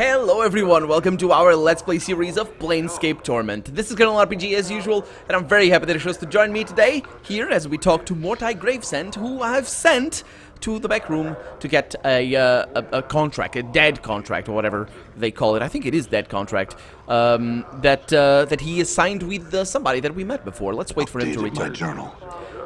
Hello everyone, welcome to our Let's Play series of Planescape Torment. This is Colonel RPG as usual, and I'm very happy that you chose to join me today, here as we talk to Mortai Gravesend, who I've sent to the back room to get a contract, a dead contract, or whatever they call it. I think it is dead contract, that he is signed with somebody that we met before. Let's wait for him to return.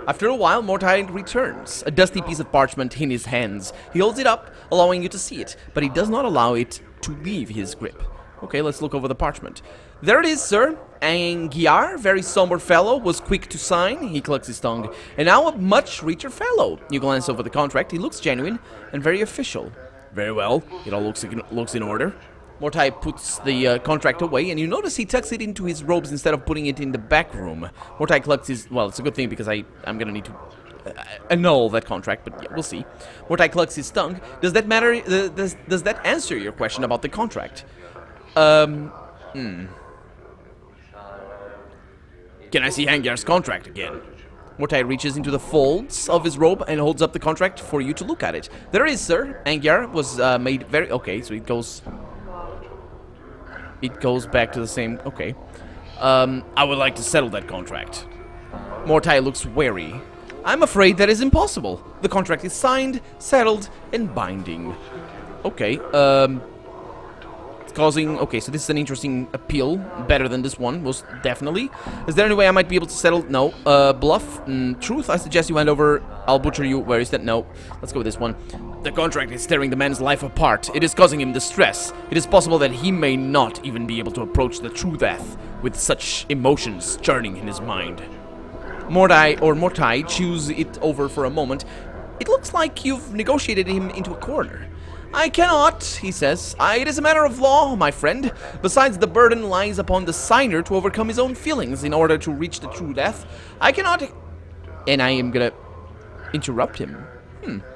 After a while, Mortai returns, a dusty piece of parchment in his hands. He holds it up, allowing you to see it, but he does not allow it to leave his grip. Okay, let's look over the parchment. There it is, sir. Angiar, very somber fellow, was quick to sign. He clucks his tongue. And now a much richer fellow. You glance over the contract. He looks genuine and very official. Very well. It all looks in order. Mortai puts the contract away, and you notice he tucks it into his robes instead of putting it in the back room. Mortai clucks his... Well, it's a good thing because I'm gonna need to annul that contract, but yeah, we'll see. Mortai clucks his tongue. Does that matter? Does that answer your question about the contract? Can I see Angiar's contract again? Mortai reaches into the folds of his robe and holds up the contract for you to look at it. There it is, sir. Angiar was made very... Okay, so it goes back to the same... Okay. I would like to settle that contract. Mortai looks wary. I'm afraid that is impossible. The contract is signed, settled, and binding. Okay, it's causing... Okay, so this is an interesting appeal. Better than this one, most definitely. Is there any way I might be able to settle? No. Bluff? Truth? I suggest you hand over. I'll butcher you. Where is that? No. Let's go with this one. The contract is tearing the man's life apart. It is causing him distress. It is possible that he may not even be able to approach the true death with such emotions churning in his mind. Mortai chews it over for a moment. It looks like you've negotiated him into a corner. I cannot, he says. It is a matter of law, my friend. Besides, the burden lies upon the signer to overcome his own feelings in order to reach the true death. I cannot... And I am gonna interrupt him.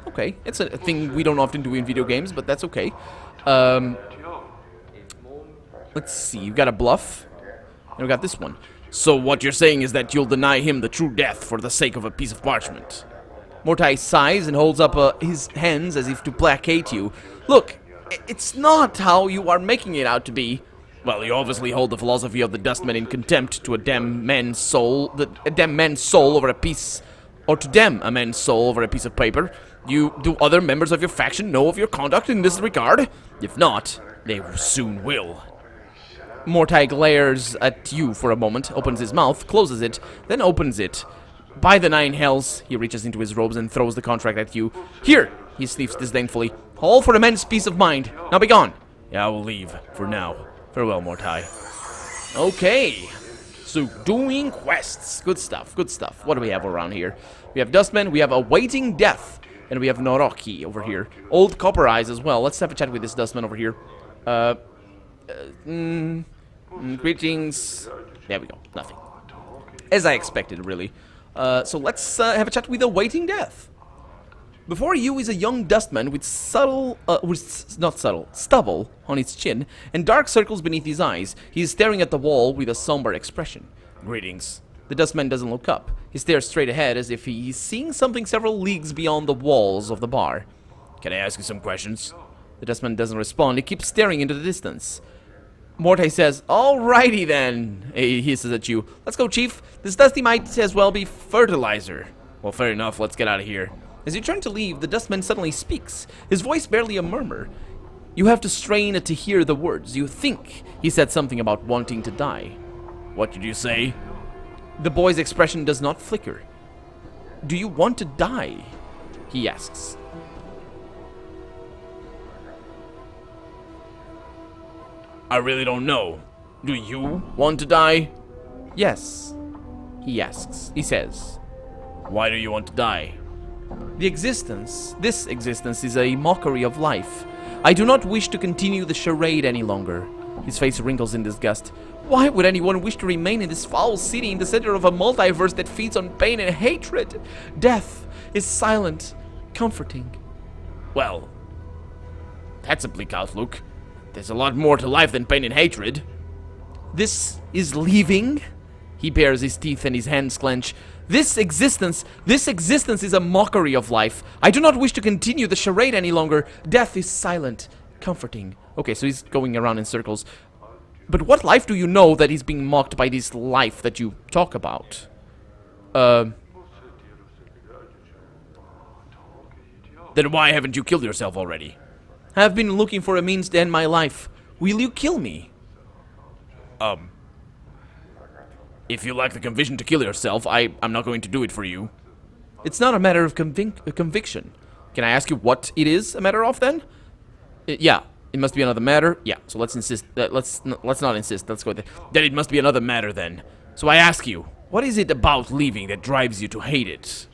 Okay. It's a thing we don't often do in video games, but that's okay. Let's see. You've got a bluff. And we got this one. So what you're saying is that you'll deny him the true death for the sake of a piece of parchment. Mortai sighs and holds up his hands as if to placate you. Look, it's not how you are making it out to be. Well, you obviously hold the philosophy of the dustman in contempt to a damn man's soul, over a piece, or to damn a man's soul over a piece of paper. Do other members of your faction know of your conduct in this regard? If not, they soon will. Mortai glares at you for a moment, opens his mouth, closes it, then opens it. By the nine hells, he reaches into his robes and throws the contract at you. Here, he sniffs disdainfully. All for immense peace of mind. Now be gone. Yeah, I will leave, for now. Farewell, Mortai. Okay. So, doing quests. Good stuff, good stuff. What do we have around here? We have Dustman, we have Awaiting Death, and we have Noroki over here. Old Copper Eyes as well. Let's have a chat with this Dustman over here. Greetings. There we go. Nothing. As I expected, really. So let's have a chat with Awaiting Death. Before you is a young dustman with stubble on his chin and dark circles beneath his eyes. He is staring at the wall with a somber expression. Greetings. The dustman doesn't look up. He stares straight ahead as if he is seeing something several leagues beyond the walls of the bar. Can I ask you some questions? The dustman doesn't respond. He keeps staring into the distance. Mortai says, alrighty then, he hisses at you. Let's go, Chief. This dusty might as well be fertilizer. Well, fair enough. Let's get out of here. As you turn to leave, the dustman suddenly speaks, his voice barely a murmur. You have to strain to hear the words. You think he said something about wanting to die. What did you say? The boy's expression does not flicker. Do you want to die? He asks. I really don't know. Do you want to die? Yes, he asks. He says. Why do you want to die? This existence is a mockery of life. I do not wish to continue the charade any longer. His face wrinkles in disgust. Why would anyone wish to remain in this foul city in the center of a multiverse that feeds on pain and hatred? Death is silent, comforting. Well, that's a bleak outlook. There's a lot more to life than pain and hatred. This is leaving? He bares his teeth and his hands clench. This existence is a mockery of life. I do not wish to continue the charade any longer. Death is silent, comforting. Okay, so he's going around in circles. But what life do you know that he's being mocked by this life that you talk about? Then why haven't you killed yourself already? I have been looking for a means to end my life. Will you kill me? If you lack the conviction to kill yourself, I'm not going to do it for you. It's not a matter of conviction. Can I ask you what it is a matter of, then? Yeah, it must be another matter. Yeah, so let's insist. Let's not insist. Let's go there. Then it must be another matter, then. So I ask you, what is it about leaving that drives you to hate it?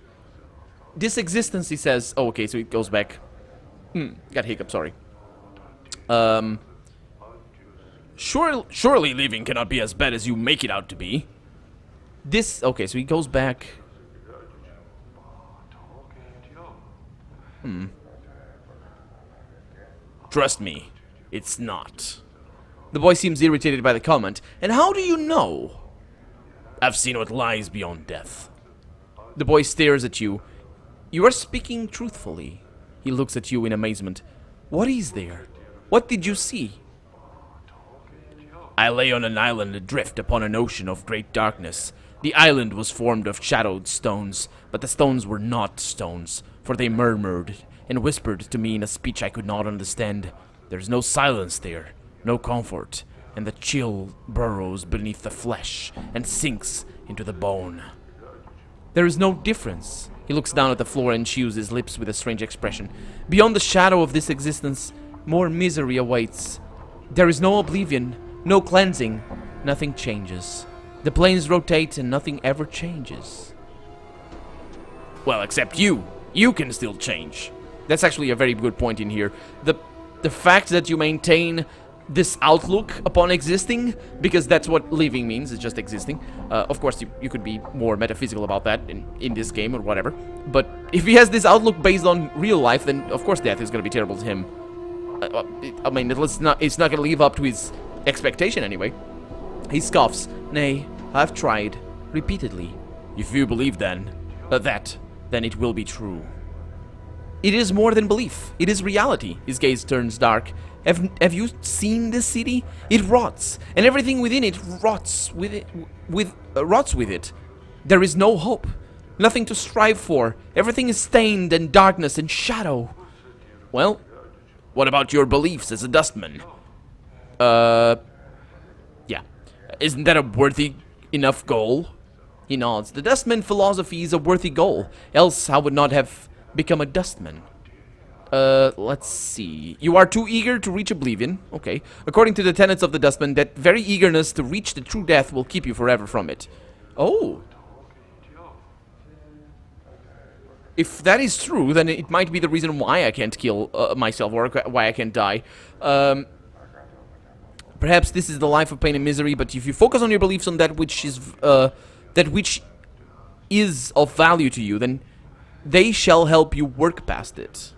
This existence, he says. Oh, okay, so it goes back. Got hiccup, sorry. Surely leaving cannot be as bad as you make it out to be. This, okay, so he goes back. Trust me, it's not. The boy seems irritated by the comment. And how do you know? I've seen what lies beyond death. The boy stares at you. You are speaking truthfully. He looks at you in amazement. What is there? What did you see? I lay on an island adrift upon an ocean of great darkness. The island was formed of shadowed stones, but the stones were not stones, for they murmured and whispered to me in a speech I could not understand. There's no silence there, no comfort, and the chill burrows beneath the flesh and sinks into the bone. There is no difference. He looks down at the floor and chews his lips with a strange expression. Beyond the shadow of this existence, more misery awaits. There is no oblivion, no cleansing, nothing changes. The planes rotate and nothing ever changes. Well, except you. You can still change. That's actually a very good point in here. The fact that you maintain this outlook upon existing, because that's what living means, it's just existing. Of course, you could be more metaphysical about that in this game or whatever. But if he has this outlook based on real life, then of course death is going to be terrible to him. I mean, it's not going to live up to his expectation anyway. He scoffs. Nay, I've tried. Repeatedly. If you believe then, then it will be true. It is more than belief. It is reality. His gaze turns dark. Have you seen this city? It rots, and everything within it rots with it. There is no hope. Nothing to strive for. Everything is stained and darkness and shadow. Well, what about your beliefs as a dustman? Yeah. Isn't that a worthy enough goal? He nods. The dustman philosophy is a worthy goal. Else I would not have become a dustman. Let's see. You are too eager to reach oblivion. Okay. According to the tenets of the dustman, that very eagerness to reach the true death will keep you forever from it. Oh. If that is true, then it might be the reason why I can't kill myself, or why I can't die. Perhaps this is the life of pain and misery, but if you focus on your beliefs on that which is of value to you, then they shall help you work past it.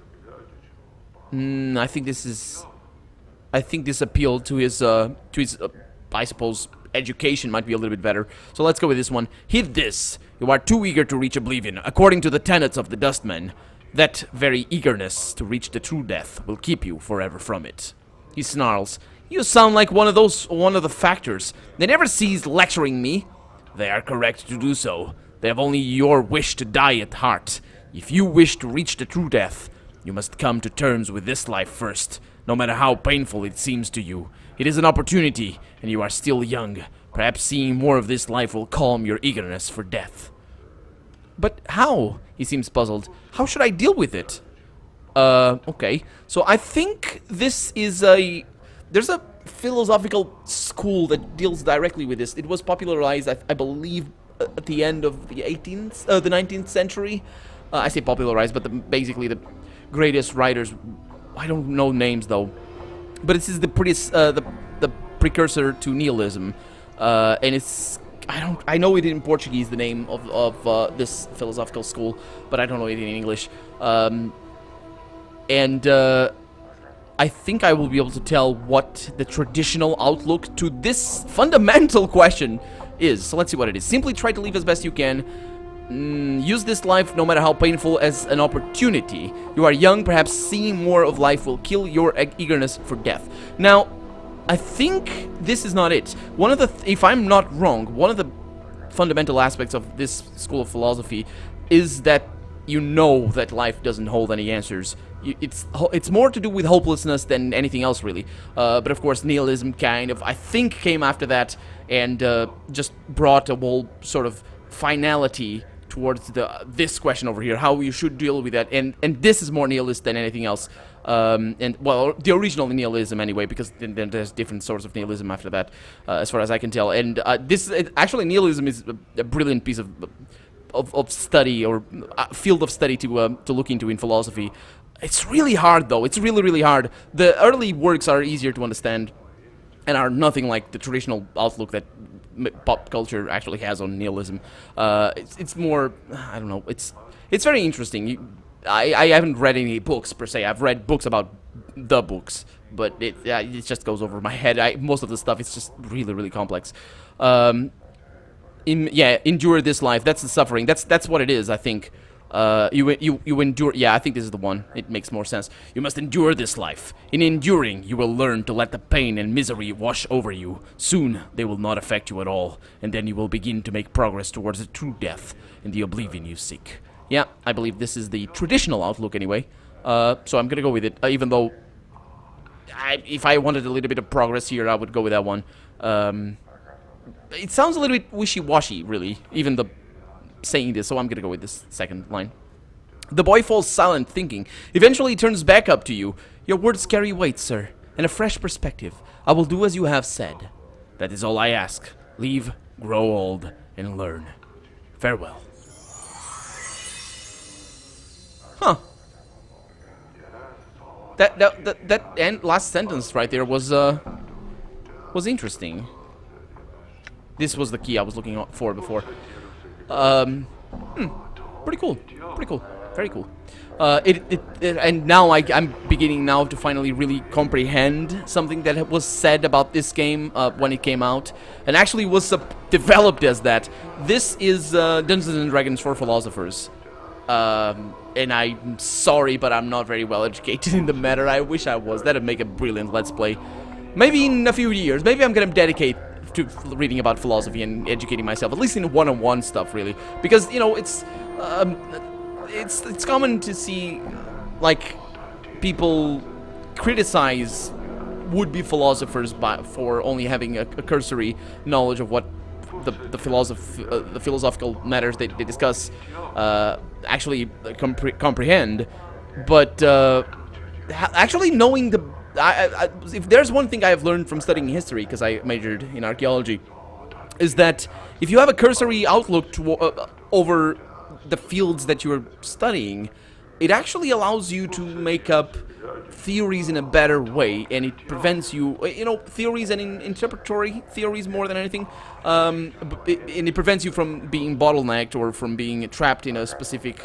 I think this appeal to his I suppose education might be a little bit better. So let's go with this one. Heed this. You are too eager to reach oblivion. According to the tenets of the dustman, that very eagerness to reach the true death will keep you forever from it. He snarls. You sound like one of the factors. They never cease lecturing me. They are correct to do so. They have only your wish to die at heart. If you wish to reach the true death, you must come to terms with this life first, no matter how painful it seems to you. It is an opportunity, and you are still young. Perhaps seeing more of this life will calm your eagerness for death. But how? He seems puzzled. How should I deal with it? Okay. So I think this is there's a philosophical school that deals directly with this. It was popularized, I believe, at the end of the 19th century. I say popularized, but basically the greatest writers, I don't know names though, but this is the precursor to nihilism, and it's I know it in Portuguese, the name of this philosophical school, but I don't know it in English, and I think I will be able to tell what the traditional outlook to this fundamental question is. So let's see what it is. Simply try to live as best you can. Use this life, no matter how painful, as an opportunity. You are young, perhaps seeing more of life will kill your eagerness for death. Now, I think this is not it. One of the, if I'm not wrong, one of the fundamental aspects of this school of philosophy is that you know that life doesn't hold any answers. It's more to do with hopelessness than anything else, really. But of course, nihilism kind of, I think, came after that and just brought a whole sort of finality towards this question over here, how you should deal with that. And this is more nihilist than anything else. And, well, the original nihilism anyway, because then there's different sorts of nihilism after that, as far as I can tell. And actually, nihilism is a brilliant piece of study, or field of study to look into in philosophy. It's really hard, though. It's really, really hard. The early works are easier to understand and are nothing like the traditional outlook that pop culture actually has on nihilism. It's more, I don't know, it's very interesting. I haven't read any books, per se. I've read books about the books, but it just goes over my head. Most of the stuff is just really, really complex. Endure this life. That's the suffering. That's what it is, I think. You endure. Yeah, I think this is the one. It makes more sense. You must endure this life. In enduring, you will learn to let the pain and misery wash over you. Soon, they will not affect you at all, and then you will begin to make progress towards the true death and the oblivion you seek. Yeah, I believe this is the traditional outlook anyway. So I'm gonna go with it, even though if I wanted a little bit of progress here, I would go with that one. It sounds a little bit wishy-washy, really, even the saying this, so I'm gonna go with this second line. The boy falls silent, thinking. Eventually he turns back up to you. Your words carry weight, sir, and a fresh perspective. I will do as you have said. That is all I ask. Leave, grow old, and learn. Farewell. Huh. That end, last sentence right there was interesting. This was the key I was looking for before. Pretty cool. Pretty cool. Very cool. And now I'm beginning now to finally really comprehend something that was said about this game when it came out, and actually was developed as that. This is Dungeons and Dragons for philosophers. And I'm sorry, but I'm not very well educated in the matter. I wish I was. That'd make a brilliant Let's Play. Maybe in a few years. Maybe I'm gonna dedicate to reading about philosophy and educating myself, at least in one-on-one stuff, really, because you know it's common to see like people criticize would-be philosophers for only having a cursory knowledge of what the philosophical matters they discuss actually comprehend, but actually knowing if there's one thing I have learned from studying history, because I majored in archaeology, is that if you have a cursory outlook over the fields that you're studying, it actually allows you to make up theories in a better way, and it prevents you, theories and interpretatory theories more than anything, and it prevents you from being bottlenecked or from being trapped in a specific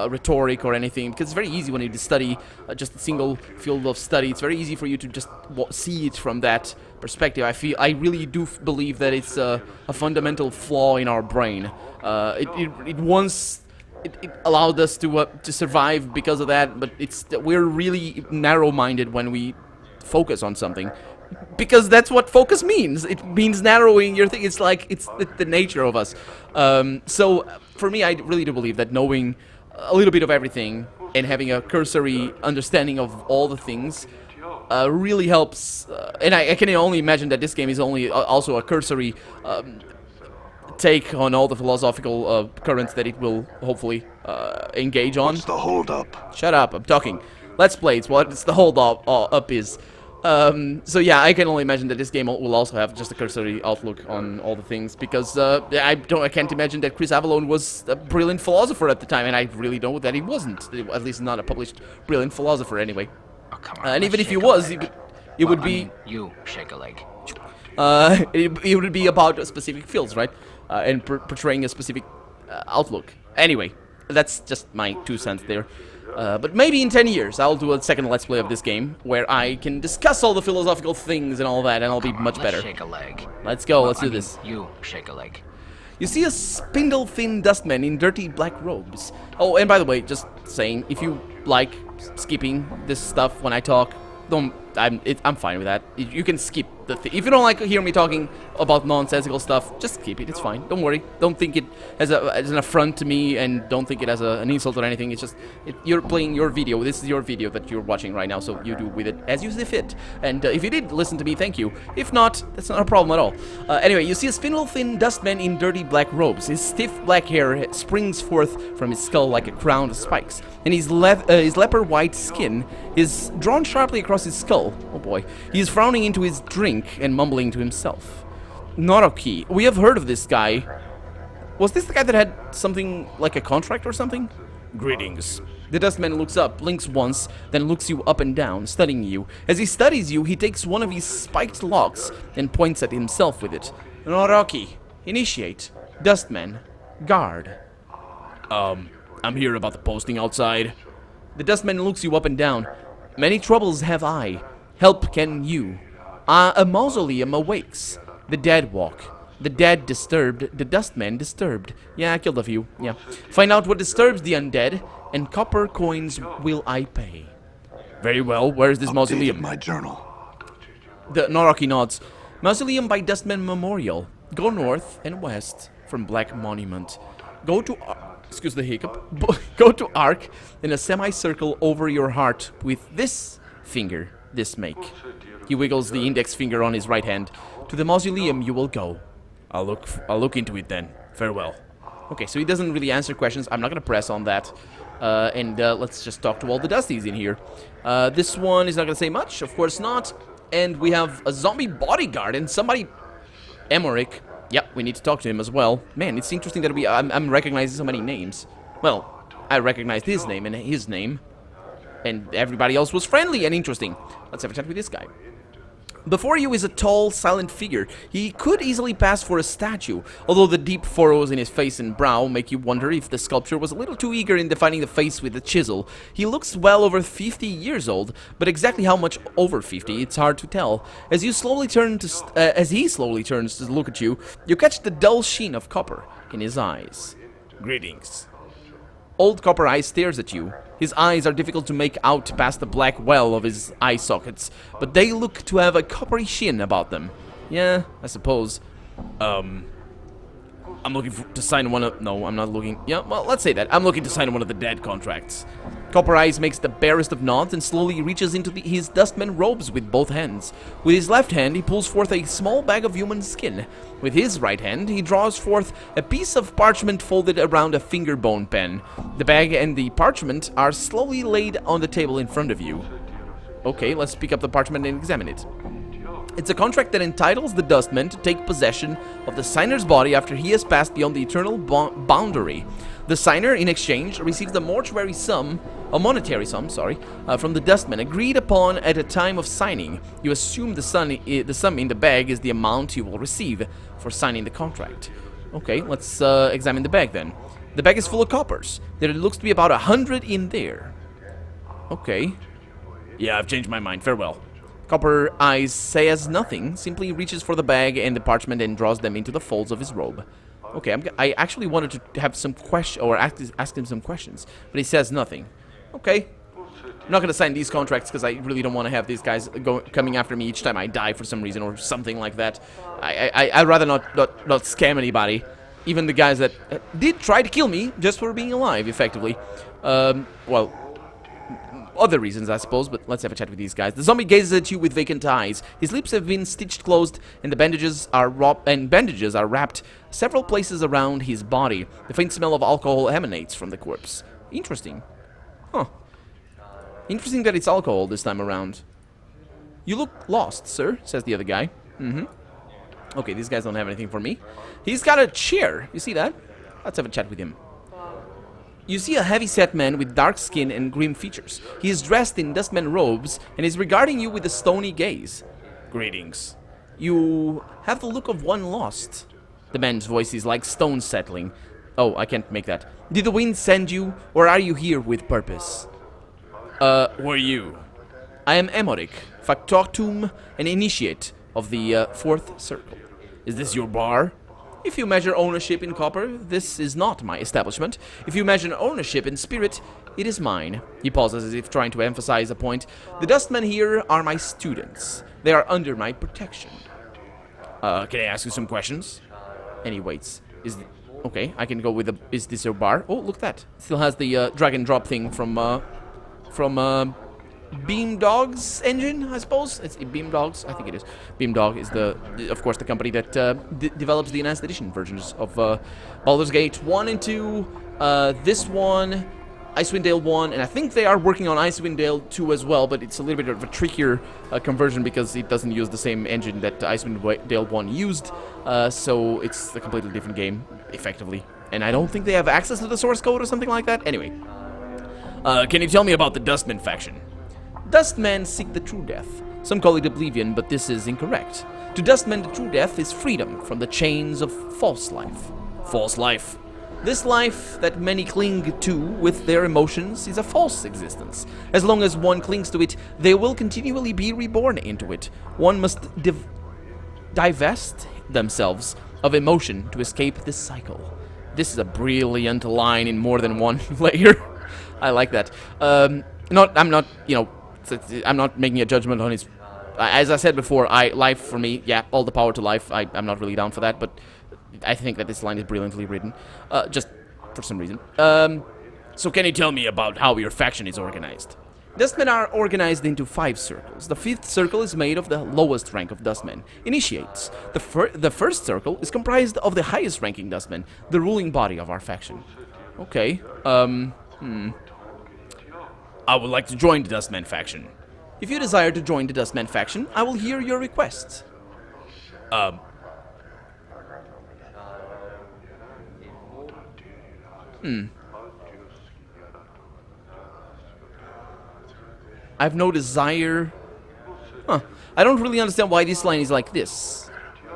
rhetoric or anything, because it's very easy when you study just a single field of study. It's very easy for you to just see it from that perspective. I really do believe that it's a fundamental flaw in our brain. It allowed us to survive because of that, but we're really narrow-minded when we focus on something, because that's what focus means. It means narrowing your thing. It's like it's the nature of us. So for me, I really do believe that knowing a little bit of everything and having a cursory understanding of all the things really helps. And I can only imagine that this game is also a cursory take on all the philosophical currents that it will hopefully engage on. What's the hold up? Shut up, I'm talking. Let's play. It's what the hold up is. So yeah, I can only imagine that this game will also have just a cursory outlook on all the things, because I can't imagine that Chris Avellone was a brilliant philosopher at the time, and I really know that he wasn't, at least not a published brilliant philosopher anyway. Oh, come on, and even if he was, it would be... You shake a leg. It would be about specific fields, right? And portraying a specific outlook. Anyway, that's just my 2 cents there. But maybe in 10 years, I'll do a second Let's Play of this game, where I can discuss all the philosophical things and all that, and I'll be much better. Shake a leg. Let's go, let's do this. You shake a leg. You see a spindle-thin dustman in dirty black robes. Oh, and by the way, just saying, if you like skipping this stuff when I talk, I'm fine with that. You can skip the thing. If you don't like hear me talking about nonsensical stuff, just skip it. It's fine. Don't worry. Don't think it as an affront to me, and don't think it as an insult or anything. It's just you're playing your video. This is your video that you're watching right now, so you do with it as you see fit. And if you did listen to me, thank you. If not, that's not a problem at all. Anyway, you see a spindle-thin dustman in dirty black robes. His stiff black hair springs forth from his skull like a crown of spikes, and his leopard-white skin is drawn sharply across his skull. Oh boy. He is frowning into his drink and mumbling to himself. Naroki. We have heard of this guy. Was this the guy that had something like a contract or something? Greetings. The dustman looks up, blinks once, then looks you up and down, studying you. As he studies you, he takes one of his spiked locks and points at himself with it. Naroki. Initiate. Dustman. Guard. I'm here about the posting outside. The dustman looks you up and down. Many troubles have I. Help can you. A mausoleum awakes. The dead walk. The dead disturbed. The dustman disturbed. Yeah, I killed a few. Yeah. Find out what disturbs the undead, and copper coins will I pay. Very well. Where is this mausoleum? My journal. The Naroki nods. Mausoleum by Dustman Memorial. Go north and west from Black Monument. Go to... excuse the hiccup. Go to arc in a semicircle over your heart with this finger. This make. He wiggles the index finger on his right hand. To the mausoleum you will go. I'll look into it then. Farewell. Okay, so he doesn't really answer questions. I'm not gonna press on that. Let's just talk to all the Dusties in here. This one is not gonna say much. Of course not. And we have a zombie bodyguard and somebody... Emmerich. Yep, we need to talk to him as well. Man, it's interesting that I'm recognizing so many names. Well, I recognized his name and his name. And everybody else was friendly and interesting. Let's have a chat with this guy. Before you is a tall, silent figure. He could easily pass for a statue, although the deep furrows in his face and brow make you wonder if the sculpture was a little too eager in defining the face with a chisel. He looks well over 50 years old, but exactly how much over 50, it's hard to tell. As he slowly turns to look at you, you catch the dull sheen of copper in his eyes. Greetings. Old Copper Eye stares at you. His eyes are difficult to make out past the black well of his eye sockets, but they look to have a coppery sheen about them. Yeah, I suppose. I'm looking to sign one of... No, I'm not looking... Yeah, well, let's say that. I'm looking to sign one of the dead contracts. Copper Eyes makes the barest of nods and slowly reaches into his dustman robes with both hands. With his left hand, he pulls forth a small bag of human skin. With his right hand, he draws forth a piece of parchment folded around a finger bone pen. The bag and the parchment are slowly laid on the table in front of you. Okay, let's pick up the parchment and examine it. It's a contract that entitles the Dustman to take possession of the signer's body after he has passed beyond the eternal boundary. The signer, in exchange, receives a monetary sum, from the Dustman, agreed upon at the time of signing. You assume the sum in the bag is the amount you will receive for signing the contract. Okay, let's examine the bag then. The bag is full of coppers. There looks to be about 100 in there. Okay. Yeah, I've changed my mind. Farewell. Copper Eyes says nothing, simply reaches for the bag and the parchment and draws them into the folds of his robe. Okay, I actually wanted to have some question or ask him some questions, but he says nothing. Okay. I'm not going to sign these contracts because I really don't want to have these guys coming after me each time I die for some reason or something like that. I'd rather not scam anybody. Even the guys that did try to kill me just for being alive, effectively. Well... other reasons, I suppose, but let's have a chat with these guys. The zombie gazes at you with vacant eyes. His lips have been stitched closed, and the bandages are wrapped several places around his body. The faint smell of alcohol emanates from the corpse. Interesting. Huh. Interesting that it's alcohol this time around. You look lost, sir, says the other guy. Okay, these guys don't have anything for me. He's got a chair. You see that? Let's have a chat with him. You see a heavy-set man with dark skin and grim features. He is dressed in dustman robes and is regarding you with a stony gaze. Greetings. You have the look of one lost. The man's voice is like stone settling. Oh, I can't make that. Did the wind send you, or are you here with purpose? Who are you? I am Emmerich, Factotum, an initiate of the Fourth Circle. Is this your bar? If you measure ownership in copper, this is not my establishment. If you measure ownership in spirit, it is mine. He pauses as if trying to emphasize a point. The dustmen here are my students. They are under my protection. Can I ask you some questions? And he waits. Okay, I can go with the... Is this your bar? Oh, look at that. Still has the drag and drop thing from Beamdog's engine, I suppose. It's Beamdog's, I think it is. Beamdog is of course, the company that develops the enhanced edition versions of Baldur's Gate 1 and 2. This one, Icewind Dale 1, and I think they are working on Icewind Dale 2 as well, but it's a little bit of a trickier conversion because it doesn't use the same engine that Icewind Dale 1 used, so it's a completely different game, effectively. And I don't think they have access to the source code or something like that. Anyway, can you tell me about the Dustmen faction? Dustmen seek the true death. Some call it oblivion, but this is incorrect. To Dustmen, the true death is freedom from the chains of false life. False life. This life that many cling to with their emotions is a false existence. As long as one clings to it, they will continually be reborn into it. One must divest themselves of emotion to escape this cycle. This is a brilliant line in more than one layer. I like that. I'm not making a judgment on his... As I said before, life for me, yeah, all the power to life. I'm not really down for that, but I think that this line is brilliantly written, just for some reason. So can you tell me about how your faction is organized? Dustmen are organized into 5 circles. The 5th circle is made of the lowest rank of Dustmen, Initiates. The first circle is comprised of the highest ranking Dustmen, the ruling body of our faction. Okay, I would like to join the Dustmen faction. If you desire to join the Dustmen faction, I will hear your request. I have no desire... Huh. I don't really understand why this line is like this.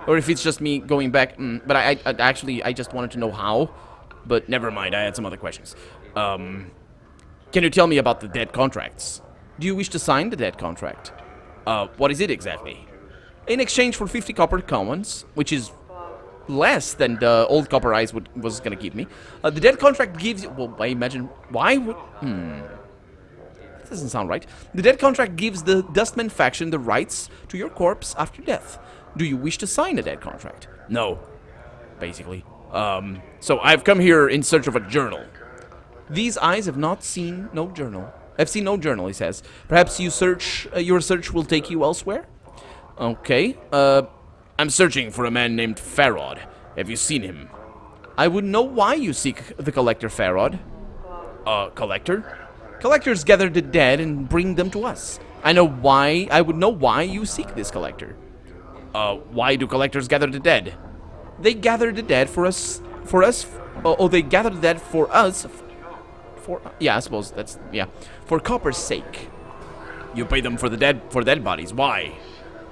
Or if it's just me going back... but I just wanted to know how. But never mind, I had some other questions. Can you tell me about the dead contracts? Do you wish to sign the dead contract? What is it exactly? In exchange for 50 copper commons, which is less than the old copper eyes was gonna give me. The dead contract gives you... Well, I imagine... Why would... That doesn't sound right. The dead contract gives the Dustmen faction the rights to your corpse after death. Do you wish to sign a dead contract? No. Basically. So I've come here in search of a journal. These eyes have not seen no journal. I've seen no journal, he says. Perhaps your search will take you elsewhere? Okay. I'm searching for a man named Farod. Have you seen him? I would know why you seek the collector Farod. Collector? Collectors gather the dead and bring them to us. I would know why you seek this collector. Why do collectors gather the dead? They gather the dead for us, they gather the dead for us, yeah, I suppose that's, yeah, for copper's sake. You pay them for dead bodies, why?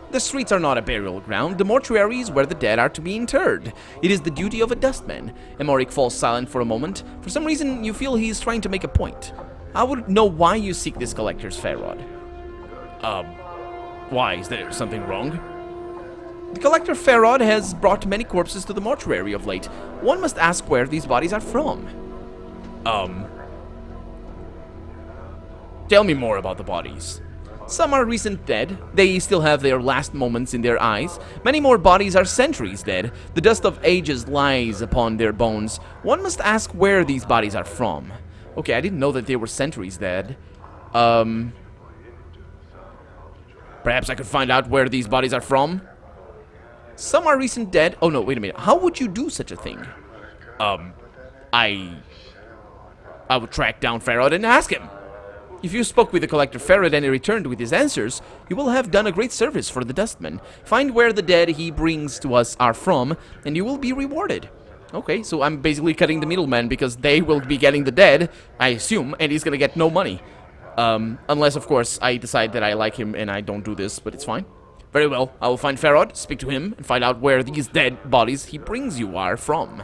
The streets are not a burial ground, the mortuary is where the dead are to be interred. It is the duty of a dustman. Emoric falls silent for a moment. For some reason, you feel he is trying to make a point. I would know why you seek this collector's Farod. Why? Is there something wrong? The collector Farod has brought many corpses to the mortuary of late. One must ask where these bodies are from. Tell me more about the bodies. Some are recent dead. They still have their last moments in their eyes. Many more bodies are centuries dead. The dust of ages lies upon their bones. One must ask where these bodies are from. Okay, I didn't know that they were centuries dead. Perhaps I could find out where these bodies are from? Some are recent dead. Oh no, wait a minute. How would you do such a thing? I would track down Farod and ask him. If you spoke with the collector Farod and he returned with his answers, you will have done a great service for the Dustman. Find where the dead he brings to us are from, and you will be rewarded. Okay, so I'm basically cutting the middleman because they will be getting the dead, I assume, and he's gonna get no money. Unless, of course, I decide that I like him and I don't do this, but it's fine. Very well, I will find Farod, speak to him, and find out where these dead bodies he brings you are from.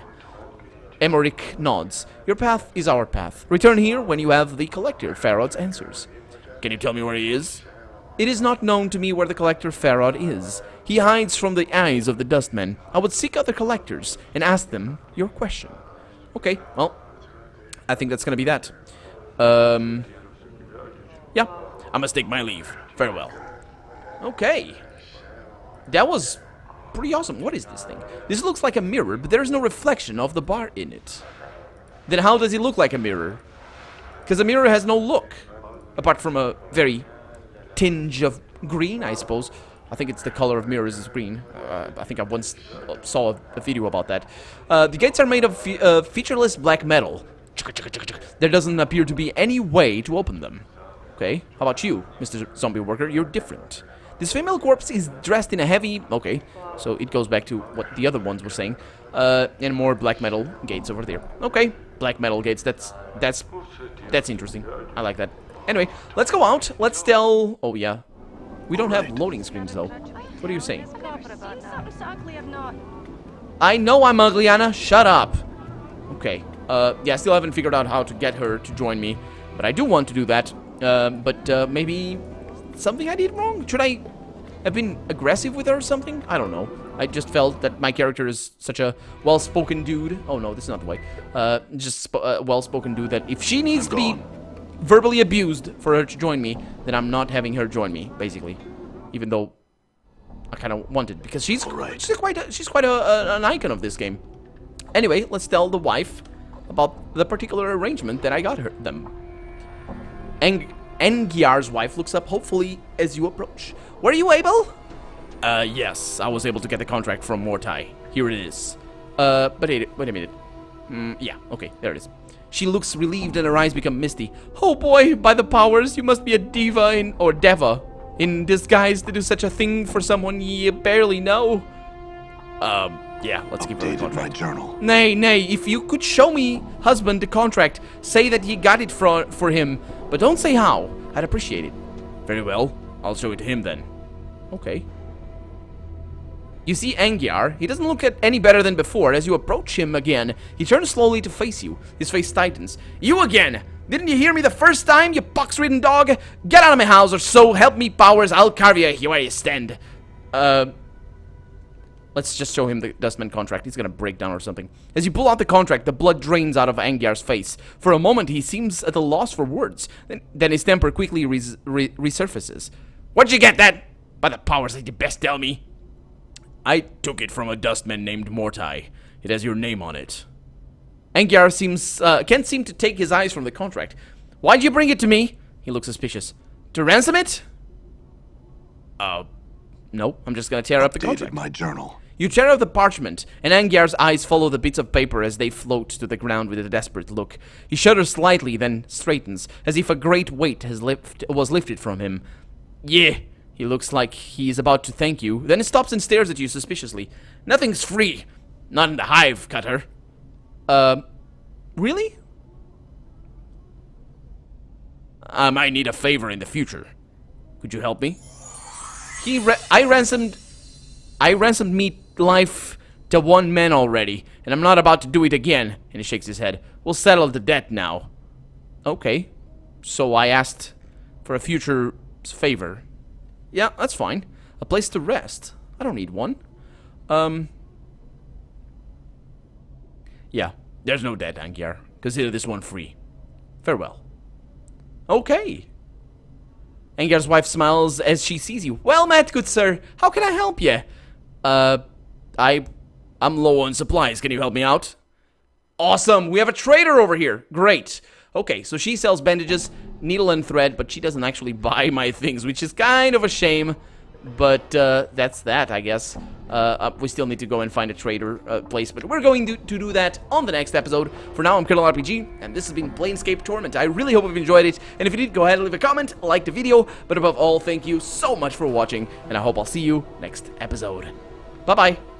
Emoric nods. Your path is our path. Return here when you have the collector Farod's answers. Can you tell me where he is? It is not known to me where the collector Farod is. He hides from the eyes of the dustmen. I would seek other collectors and ask them your question. Okay, well, I think that's gonna be that. Yeah, I must take my leave. Farewell. Okay. That was pretty awesome. What is this thing? This looks like a mirror, but there's no reflection of the bar in it. Then how does it look like a mirror? Because a mirror has no look. Apart from a very tinge of green, I suppose. I think it's the color of mirrors is green. I think I once saw a video about that. The gates are made of featureless black metal. There doesn't appear to be any way to open them. Okay, how about you, Mr. Zombie Worker? You're different. This female corpse is dressed in a heavy... Okay, so it goes back to what the other ones were saying. And more black metal gates over there. Okay, black metal gates. That's interesting. I like that. Anyway, let's go out. Let's tell... Oh, yeah. We don't have loading screens, though. What are you saying? I know I'm ugly, Anna. Shut up. Okay. Yeah, still haven't figured out how to get her to join me. But I do want to do that. But maybe something I did wrong? Should I have been aggressive with her or something? I don't know. I just felt that my character is such a well-spoken dude. Oh, no, this is not the way. Just a well-spoken dude that if she needs to be verbally abused for her to join me, then I'm not having her join me, basically. Even though I kind of wanted, because she's quite an icon of this game. Anyway, let's tell the wife about the particular arrangement that I got them. Engiar's wife looks up hopefully as you approach. Were you able? Yes, I was able to get the contract from Mortai. Here it is. But wait a minute. Yeah, okay, there it is. She looks relieved and her eyes become misty. Oh boy, by the powers, you must be a diva or deva in disguise to do such a thing for someone you barely know. Yeah, let's keep the contract. My journal. Nay, if you could show me, husband, the contract, say that you got it for him, but don't say how. I'd appreciate it. Very well, I'll show it to him then. Okay. You see Angiar, he doesn't look any better than before. As you approach him again, he turns slowly to face you. His face tightens. You again! Didn't you hear me the first time, you pox-ridden dog? Get out of my house or so help me powers, I'll carve you where you stand. Let's just show him the Dustman contract. He's gonna break down or something. As you pull out the contract, the blood drains out of Angiar's face. For a moment, he seems at a loss for words. Then his temper quickly resurfaces. Where'd you get that? By the powers that you best tell me. I took it from a dustman named Mortai. It has your name on it. Angiar can't seem to take his eyes from the contract. Why'd you bring it to me? He looks suspicious. To ransom it? No. I'm just gonna tear up the contract. My journal. You tear up the parchment, and Angiar's eyes follow the bits of paper as they float to the ground with a desperate look. He shudders slightly, then straightens, as if a great weight was lifted from him. Yeah. He looks like he's about to thank you, then he stops and stares at you suspiciously. Nothing's free. Not in the hive, Cutter. Really? I might need a favor in the future. Could you help me? I ransomed me life to one man already, and I'm not about to do it again. And he shakes his head. We'll settle the debt now. Okay. So I asked for a future favor. Yeah, that's fine. A place to rest. I don't need one. Yeah, there's no debt, Angiar. Consider this one free. Farewell. Okay. Angiar's wife smiles as she sees you. Well met, good sir. How can I help you? I'm low on supplies. Can you help me out? Awesome. We have a trader over here. Great. Okay, so she sells bandages, needle and thread, but she doesn't actually buy my things, which is kind of a shame. But that's that, I guess. We still need to go and find a trader place, but we're going to do that on the next episode. For now, I'm Colonel RPG, and this has been Planescape Torment. I really hope you've enjoyed it, and if you did, go ahead and leave a comment, like the video, but above all, thank you so much for watching, and I hope I'll see you next episode. Bye-bye.